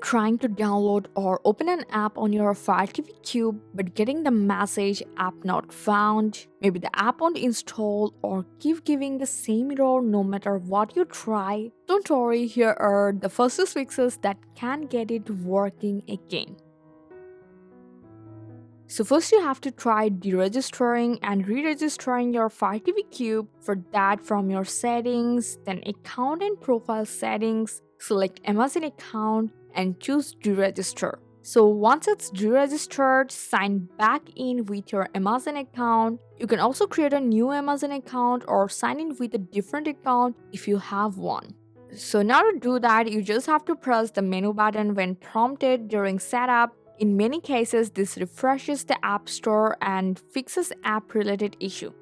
trying to download or open an app on your Fire TV Cube but getting the message app not found? Maybe the app won't install or keep giving the same error no matter what you try? Don't worry, here are the first fixes that can get it working again. So first you have to try deregistering and re-registering your Fire TV Cube. For that, from your settings, then account and profile settings, select Amazon account and choose deregister. So once it's deregistered, sign back in with your Amazon account. You can also create a new Amazon account or sign in with a different account if you have one. So now to do that, you just have to press the menu button when prompted during setup. In many cases, this refreshes the App Store and fixes app-related issue.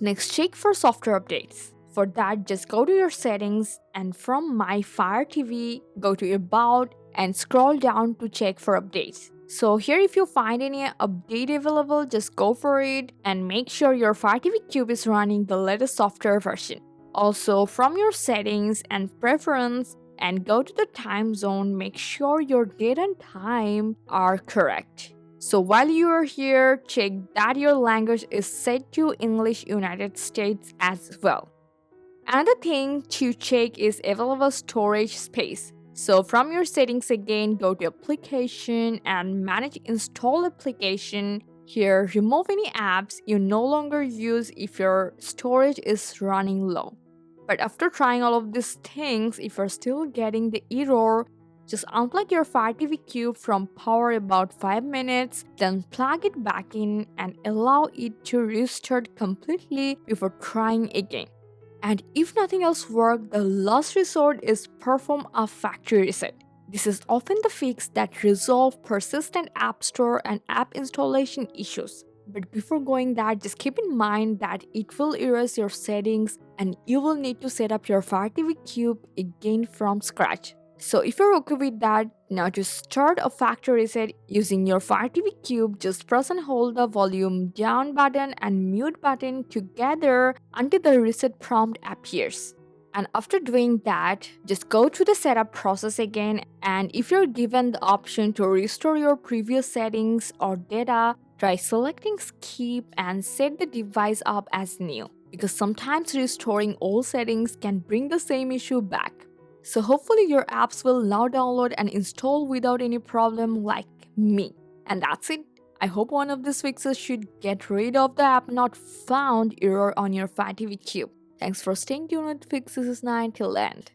Next, check for software updates. For that, just go to your settings and from My Fire TV, go to About and scroll down to check for updates. So here, if you find any update available, just go for it and make sure your Fire TV Cube is running the latest software version. Also, from your settings and preference, and go to the time zone, make sure your date and time are correct. So while you are here, check that your language is set to English United States as well. Another thing to check is available storage space. So from your settings again, go to application and manage install application. Here, remove any apps you no longer use if your storage is running low. But after trying all of these things, if you're still getting the error, just unplug your Fire TV Cube from power about 5 minutes, then plug it back in and allow it to restart completely before trying again. And if nothing else works, the last resort is perform a factory reset. This is often the fix that resolves persistent App Store and app installation issues. But before going that, just keep in mind that it will erase your settings and you will need to set up your Fire TV Cube again from scratch. So if you're okay with that, now to start a factory reset using your Fire TV Cube, just press and hold the volume down button and mute button together until the reset prompt appears. And after doing that, just go through the setup process again, and if you're given the option to restore your previous settings or data, try selecting skip and set the device up as new, because sometimes restoring old settings can bring the same issue back. So hopefully your apps will now download and install without any problem like me. And that's it. I hope one of these fixes should get rid of the app not found error on your Fire TV Cube. Thanks for staying tuned with Fixes 9 till the end.